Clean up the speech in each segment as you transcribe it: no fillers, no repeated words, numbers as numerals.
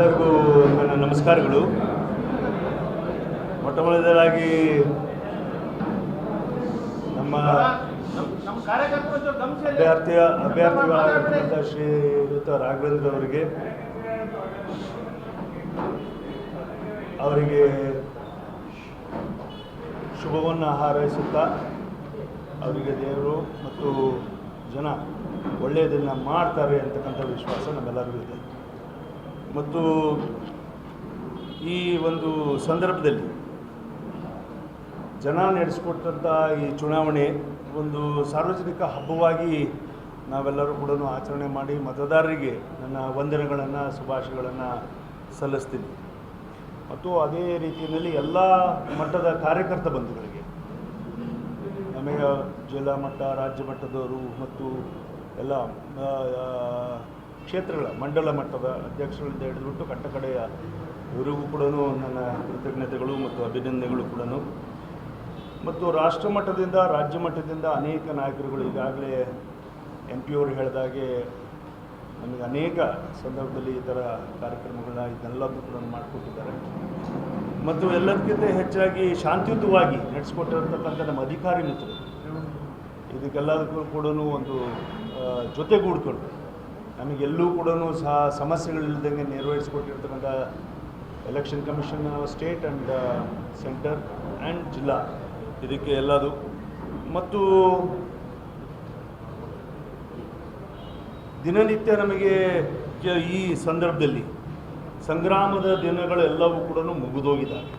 ಎಲ್ಲರಿಗೂ ನನ್ನ ನಮಸ್ಕಾರಗಳು. ಮೊಟ್ಟಮೊದಲಾಗಿ ನಮ್ಮ ಅಭ್ಯರ್ಥಿಗಳಾಗಿರ್ತಕ್ಕಂಥ ಶ್ರೀಯುತ ರಾಘವೇಂದ್ರ ಅವರಿಗೆ ಶುಭವನ್ನು ಹಾರೈಸುತ್ತಾ ಅವರಿಗೆ ದೇವರು ಮತ್ತು ಜನ ಒಳ್ಳೆಯದನ್ನು ಮಾಡ್ತಾರೆ ಅಂತಕ್ಕಂಥ ವಿಶ್ವಾಸ ನಮ್ಮೆಲ್ಲರಿಗೂ ಇದೆ. ಮತ್ತು ಈ ಒಂದು ಸಂದರ್ಭದಲ್ಲಿ ಜನ ನಡೆಸಿಕೊಟ್ಟಂಥ ಈ ಚುನಾವಣೆ ಒಂದು ಸಾರ್ವಜನಿಕ ಹಬ್ಬವಾಗಿ ನಾವೆಲ್ಲರೂ ಕೂಡ ಆಚರಣೆ ಮಾಡಿ ಮತದಾರರಿಗೆ ನನ್ನ ವಂದನೆಗಳನ್ನು ಶುಭಾಶಯಗಳನ್ನು ಸಲ್ಲಿಸ್ತೀನಿ. ಮತ್ತು ಅದೇ ರೀತಿಯಲ್ಲಿ ಎಲ್ಲ ಮಟ್ಟದ ಕಾರ್ಯಕರ್ತ ಬಂಧುಗಳಿಗೆ, ನಮಗೆ ಜಿಲ್ಲಾ ಮಟ್ಟ ರಾಜ್ಯ ಮಟ್ಟದವರು ಮತ್ತು ಎಲ್ಲ ಕ್ಷೇತ್ರಗಳ ಮಂಡಲ ಮಟ್ಟದ ಅಧ್ಯಕ್ಷಗಳಿಂದ ಹಿಡಿದುಬಿಟ್ಟು ಕಟ್ಟಕಡೆಯ ಇವರಿಗೂ ಕೂಡ ನನ್ನ ಕೃತಜ್ಞತೆಗಳು ಮತ್ತು ಅಭಿನಂದನೆಗಳು ಕೂಡ. ಮತ್ತು ರಾಷ್ಟ್ರ ಮಟ್ಟದಿಂದ ರಾಜ್ಯ ಮಟ್ಟದಿಂದ ಅನೇಕ ನಾಯಕರುಗಳು ಈಗಾಗಲೇ MP ಅವರು ಹೇಳಿದಾಗೆ ನಮಗೆ ಅನೇಕ ಸಂದರ್ಭದಲ್ಲಿ ಈ ಥರ ಕಾರ್ಯಕ್ರಮಗಳನ್ನ ಇದನ್ನೆಲ್ಲದೂ ಕೂಡ ಮಾಡಿಕೊಟ್ಟಿದ್ದಾರೆ. ಮತ್ತು ಎಲ್ಲದಕ್ಕಿಂತ ಹೆಚ್ಚಾಗಿ ಶಾಂತಿಯುತವಾಗಿ ನಡೆಸಿಕೊಟ್ಟಿರ್ತಕ್ಕಂಥ ನಮ್ಮ ಅಧಿಕಾರಿ ಮಿತ್ರರು ಇದಕ್ಕೆಲ್ಲದಕ್ಕೂ ಕೂಡ ಒಂದು ಜೊತೆಗೂಡ್ಕೊಂಡು ನಮಗೆಲ್ಲೂ ಕೂಡ ಸಹ ಸಮಸ್ಯೆಗಳಿಲ್ಲದಂಗೆ ನಿರ್ವಹಿಸಿಕೊಟ್ಟಿರ್ತಕ್ಕಂಥ election commission state and centre and ಜಿಲ್ಲಾ ಇದಕ್ಕೆ ಎಲ್ಲದು. ಮತ್ತು ದಿನನಿತ್ಯ ನಮಗೆ ಈ ಸಂದರ್ಭದಲ್ಲಿ ಸಂಗ್ರಾಮದ ದಿನಗಳೆಲ್ಲವೂ ಕೂಡ ಮುಗಿದೋಗಿದ್ದಾವೆ.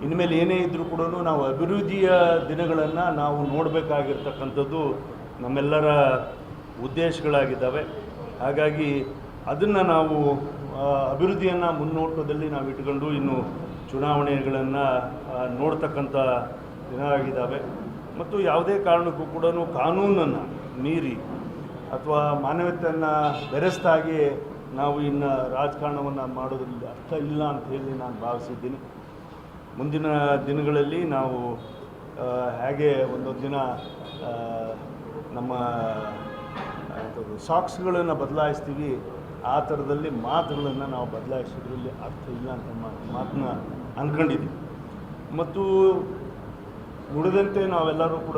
ಇನ್ಮೇಲೆ ಏನೇ ಇದ್ದರೂ ಕೂಡ ನಾವು ಅಭಿವೃದ್ಧಿಯ ದಿನಗಳನ್ನು ನಾವು ನೋಡಬೇಕಾಗಿರ್ತಕ್ಕಂಥದ್ದು ನಮ್ಮೆಲ್ಲರ ಉದ್ದೇಶಗಳಾಗಿದ್ದಾವೆ. ಹಾಗಾಗಿ ಅದನ್ನು ನಾವು ಅಭಿವೃದ್ಧಿಯನ್ನು ಮುನ್ನೋಟದಲ್ಲಿ ನಾವು ಇಟ್ಕೊಂಡು ಇನ್ನು ಚುನಾವಣೆಗಳನ್ನು ನೋಡ್ತಕ್ಕಂಥ ದಿನ ಆಗಿದ್ದಾವೆ. ಮತ್ತು ಯಾವುದೇ ಕಾರಣಕ್ಕೂ ಕೂಡ ಕಾನೂನನ್ನು ಮೀರಿ ಅಥವಾ ಮಾನವೀಯತೆಯನ್ನು ಬೆರೆಸ್ದಾಗಿ ನಾವು ಇನ್ನು ರಾಜಕಾರಣವನ್ನು ಮಾಡೋದ್ರಲ್ಲಿ ಅರ್ಥ ಇಲ್ಲ ಅಂತ ಹೇಳಿ ನಾನು ಭಾವಿಸಿದ್ದೀನಿ. ಮುಂದಿನ ದಿನಗಳಲ್ಲಿ ನಾವು ಹೇಗೆ ಒಂದೊಂದು ದಿನ ನಮ್ಮ ಸಾಕ್ಸ್ಗಳನ್ನು ಬದಲಾಯಿಸ್ತೀವಿ, ಆ ಥರದಲ್ಲಿ ಮಾತುಗಳನ್ನು ನಾವು ಬದಲಾಯಿಸೋದ್ರಲ್ಲಿ ಅರ್ಥ ಇಲ್ಲ ಅಂತ ಮಾತನ್ನ ಅಂದ್ಕೊಂಡಿದ್ದೀವಿ. ಮತ್ತು ನುಡಿದಂತೆ ನಾವೆಲ್ಲರೂ ಕೂಡ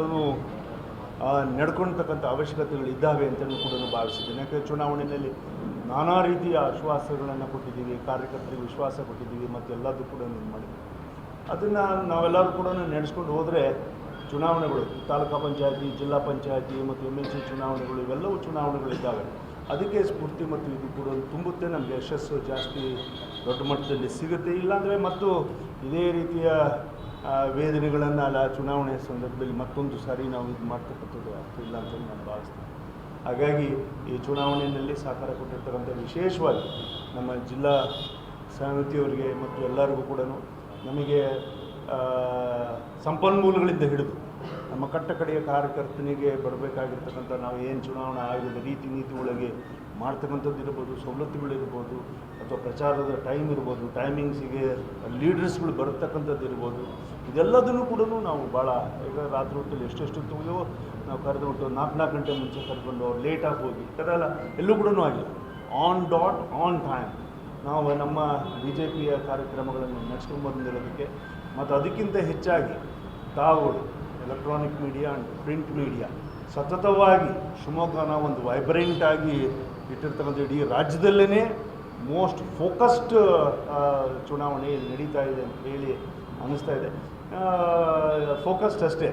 ನಡ್ಕೊಳ್ತಕ್ಕಂಥ ಅವಶ್ಯಕತೆಗಳಿದ್ದಾವೆ ಅಂತಲೂ ಕೂಡ ಭಾವಿಸಿದ್ದೀನಿ. ಯಾಕೆ ಚುನಾವಣೆಯಲ್ಲಿ ನಾನಾ ರೀತಿಯ ಆಶ್ವಾಸಗಳನ್ನು ಕೊಟ್ಟಿದ್ದೀವಿ, ಕಾರ್ಯಕರ್ತರಿಗೆ ವಿಶ್ವಾಸ ಕೊಟ್ಟಿದ್ದೀವಿ ಮತ್ತು ಎಲ್ಲದೂ ಕೂಡ ಮಾಡಿದ್ದೀವಿ. ಅದನ್ನು ನಾವೆಲ್ಲರೂ ಕೂಡ ನಡೆಸ್ಕೊಂಡು ಹೋದರೆ ಚುನಾವಣೆಗಳು, ತಾಲೂಕಾ ಪಂಚಾಯತಿ, ಜಿಲ್ಲಾ ಪಂಚಾಯತಿ ಮತ್ತು MLC ಚುನಾವಣೆಗಳು, ಇವೆಲ್ಲವೂ ಚುನಾವಣೆಗಳಿದ್ದಾವೆ. ಅದಕ್ಕೆ ಸ್ಫೂರ್ತಿ ಮತ್ತು ಇದು ಕೂಡ ತುಂಬುತ್ತೆ. ನಮಗೆ ಯಶಸ್ಸು ಜಾಸ್ತಿ ದೊಡ್ಡ ಮಟ್ಟದಲ್ಲಿ ಸಿಗುತ್ತೆ. ಇಲ್ಲಾಂದರೆ ಮತ್ತು ಇದೇ ರೀತಿಯ ವೇದನೆಗಳನ್ನು ಚುನಾವಣೆ ಸಂದರ್ಭದಲ್ಲಿ ಮತ್ತೊಂದು ಸಾರಿ ನಾವು ಇದು ಮಾಡ್ತಕ್ಕಂಥದ್ದು ಅರ್ಥ ಇಲ್ಲ ಅಂತ ನಾನು ಭಾವಿಸ್ತೀನಿ. ಹಾಗಾಗಿ ಈ ಚುನಾವಣೆಯಲ್ಲಿ ಸಹಕಾರ ಕೊಟ್ಟಿರ್ತಕ್ಕಂಥ ವಿಶೇಷವಾಗಿ ನಮ್ಮ ಜಿಲ್ಲಾ ಸಮಿತಿಯವರಿಗೆ ಮತ್ತು ಎಲ್ಲರಿಗೂ ಕೂಡ ನಮಗೆ ಸಂಪನ್ಮೂಲಗಳಿಂದ ಹಿಡಿದು ನಮ್ಮ ಕಟ್ಟಕಡೆಯ ಕಾರ್ಯಕರ್ತನಿಗೆ ಬರಬೇಕಾಗಿರ್ತಕ್ಕಂಥ ನಾವು ಏನು ಚುನಾವಣಾ ಆಯೋಗದ ರೀತಿ ನೀತಿ ಒಳಗೆ ಮಾಡ್ತಕ್ಕಂಥದ್ದು ಇರ್ಬೋದು, ಸವಲತ್ತುಗಳಿರ್ಬೋದು, ಅಥವಾ ಪ್ರಚಾರದ ಟೈಮ್ ಇರ್ಬೋದು, ಟೈಮಿಂಗ್ಸಿಗೆ ಲೀಡರ್ಸ್ಗಳು ಬರತಕ್ಕಂಥದ್ದು ಇರ್ಬೋದು, ಇದೆಲ್ಲದನ್ನು ಕೂಡ ನಾವು ಭಾಳ ಈಗ ರಾತ್ರಿ ಹೊತ್ತಲ್ಲಿ ಎಷ್ಟೆಷ್ಟು ತಗೋದೋ ನಾವು ಕರೆದುಬಿಟ್ಟು 4 ಗಂಟೆ ಮುಂಚೆ ಕರೆದುಕೊಂಡು ಅವ್ರು ಲೇಟಾಗಿ ಹೋಗಿ ಈ ಥರ ಎಲ್ಲ ಎಲ್ಲೂ ಕೂಡ ಆಗಿಲ್ಲ. ಆನ್ ಡಾಟ್ ಆನ್ ಟೈಮ್ ನಾವು ನಮ್ಮ BJPಯ ಕಾರ್ಯಕ್ರಮಗಳನ್ನು ನಡೆಸ್ಕೊಂಡು ಬಂದಿರೋದಕ್ಕೆ ಮತ್ತು ಅದಕ್ಕಿಂತ ಹೆಚ್ಚಾಗಿ ತಾವುಗಳು electronic media and print media ಸತತವಾಗಿ ಶಿವಮೊಗ್ಗನ ಒಂದು ವೈಬ್ರೆಂಟಾಗಿ ಇಟ್ಟಿರ್ತಕ್ಕಂಥ ಇಡೀ ರಾಜ್ಯದಲ್ಲೇ ಮೋಸ್ಟ್ ಫೋಕಸ್ಡ್ ಚುನಾವಣೆ ನಡೀತಾ ಇದೆ ಅಂತ ಹೇಳಿ ಅನ್ನಿಸ್ತಾ ಇದೆ. ಫೋಕಸ್ಡ್ ಅಷ್ಟೇ,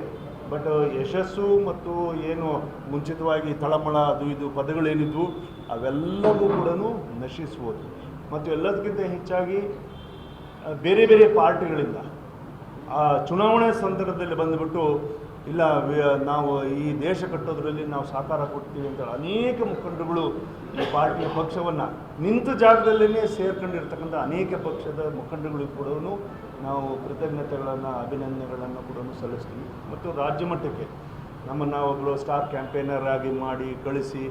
ಬಟ್ ಯಶಸ್ಸು ಮತ್ತು ಏನು ಮುಂಚಿತವಾಗಿ ತಳಮಳ ಅದು ಇದು ಪದಗಳೇನಿದ್ವು ಅವೆಲ್ಲವೂ ಕೂಡ ನಶಿಸ್ಬೋದು. ಮತ್ತು ಎಲ್ಲದಕ್ಕಿಂತ ಹೆಚ್ಚಾಗಿ ಬೇರೆ ಬೇರೆ ಪಾರ್ಟಿಗಳಿಂದ ಆ ಚುನಾವಣೆ ಸಂದರ್ಭದಲ್ಲಿ ಬಂದುಬಿಟ್ಟು ಇಲ್ಲ ನಾವು ಈ ದೇಶ ಕಟ್ಟೋದ್ರಲ್ಲಿ ನಾವು ಸಹಕಾರ ಕೊಡ್ತೀವಿ ಅಂತ ಅನೇಕ ಮುಖಂಡರುಗಳು ಈ ಪಾರ್ಟಿಯ ಪಕ್ಷವನ್ನು ನಿಂತ ಜಾಗದಲ್ಲೇ ಸೇರ್ಕೊಂಡಿರ್ತಕ್ಕಂಥ ಅನೇಕ ಪಕ್ಷದ ಮುಖಂಡಗಳಿಗೂ ಕೂಡ ನಾವು ಕೃತಜ್ಞತೆಗಳನ್ನು ಅಭಿನಂದನೆಗಳನ್ನು ಕೂಡ ಸಲ್ಲಿಸ್ತೀವಿ. ಮತ್ತು ರಾಜ್ಯ ಮಟ್ಟಕ್ಕೆ ನಮ್ಮನ್ನು ಒಬ್ಬರು ಸ್ಟಾರ್ ಕ್ಯಾಂಪೇನರ್ ಆಗಿ ಮಾಡಿ ಕಳಿಸಿ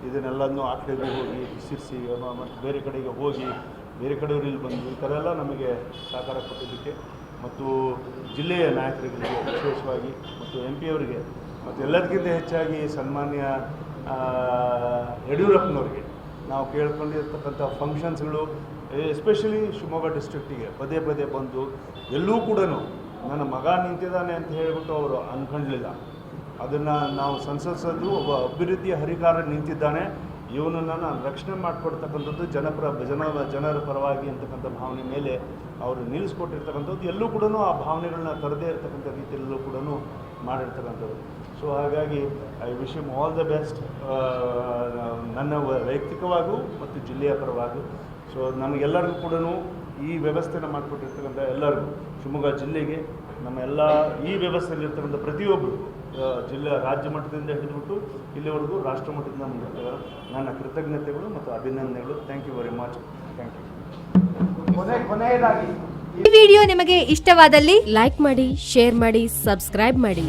ಇದನ್ನೆಲ್ಲನೂ ಆ ಕಡೆಗೆ ಹೋಗಿ ಸಿರಿಸಿ ಮತ್ತು ಬೇರೆ ಕಡೆಗೆ ಹೋಗಿ ಬೇರೆ ಕಡೆಯವರು ಇಲ್ಲಿ ಬಂದು ಈ ಥರ ಎಲ್ಲ ನಮಗೆ ಸಹಕಾರ ಕೊಟ್ಟಿದ್ದಕ್ಕೆ ಮತ್ತು ಜಿಲ್ಲೆಯ ನಾಯಕರಿಗೆ ವಿಶೇಷವಾಗಿ ಮತ್ತು MP ಅವರಿಗೆ ಮತ್ತು ಎಲ್ಲದಕ್ಕಿಂತ ಹೆಚ್ಚಾಗಿ ಸನ್ಮಾನ್ಯ ಯಡಿಯೂರಪ್ಪನವ್ರಿಗೆ ನಾವು ಕೇಳ್ಕೊಂಡಿರ್ತಕ್ಕಂಥ ಫಂಕ್ಷನ್ಸ್ಗಳು ಎಸ್ಪೆಷಲಿ ಶಿವಮೊಗ್ಗ ಡಿಸ್ಟ್ರಿಕ್ಟಿಗೆ ಪದೇ ಪದೇ ಬಂದು ಎಲ್ಲೂ ಕೂಡ ನನ್ನ ಮಗ ನಿಂತಿದ್ದಾನೆ ಅಂತ ಹೇಳಿಬಿಟ್ಟು ಅವರು ಅಂದ್ಕೊಳ್ಳಲಿಲ್ಲ. ಅದನ್ನು ನಾವು ಸಂಸತ್ಸದ್ದು ಒಬ್ಬ ಅಭಿವೃದ್ಧಿಯ ಹರಿಕಾರ ನಿಂತಿದ್ದಾನೆ, ಇವನನ್ನು ನಾನು ರಕ್ಷಣೆ ಮಾಡಿಕೊಡ್ತಕ್ಕಂಥದ್ದು ಜನರ ಪರವಾಗಿ ಅಂತಕ್ಕಂಥ ಭಾವನೆ ಮೇಲೆ ಅವರು ನಿಲ್ಲಿಸ್ಕೊಟ್ಟಿರ್ತಕ್ಕಂಥದ್ದು. ಎಲ್ಲೂ ಕೂಡ ಆ ಭಾವನೆಗಳನ್ನ ತರದೇ ಇರ್ತಕ್ಕಂಥ ರೀತಿಯಲ್ಲೂ ಕೂಡ ಮಾಡಿರ್ತಕ್ಕಂಥದ್ದು. ಸೊ ಹಾಗಾಗಿ I wish him all the best, ನನ್ನ ವೈಯಕ್ತಿಕವಾಗೂ ಮತ್ತು ಜಿಲ್ಲೆಯ ಪರವಾಗಿ. ಸೊ ನಮಗೆಲ್ಲರಿಗೂ ಕೂಡ ಈ ವ್ಯವಸ್ಥೆನ ಮಾಡಿಕೊಟ್ಟಿರ್ತಕ್ಕಂಥ ಎಲ್ಲರಿಗೂ, ಶಿವಮೊಗ್ಗ ಜಿಲ್ಲೆಗೆ, ನಮ್ಮ ಎಲ್ಲ ಈ ವ್ಯವಸ್ಥೆಯಲ್ಲಿರ್ತಕ್ಕಂಥ ಪ್ರತಿಯೊಬ್ಬರು, ರಾಜ್ಯ ಮಟ್ಟದಿಂದ ಹಿಡಿದುಬಿಟ್ಟು ಇಲ್ಲಿವರೆಗೂ ರಾಷ್ಟ್ರ ಮಟ್ಟದಿಂದ ನನ್ನ ಕೃತಜ್ಞತೆಗಳು ಮತ್ತು ಅಭಿನಂದನೆಗಳು. Thank you very much. Thank you. ಕೊನೆಯದಾಗಿ ಈ ವಿಡಿಯೋ ನಿಮಗೆ ಇಷ್ಟವಾದಲ್ಲಿ ಲೈಕ್ ಮಾಡಿ, ಶೇರ್ ಮಾಡಿ, ಸಬ್ಸ್ಕ್ರೈಬ್ ಮಾಡಿ.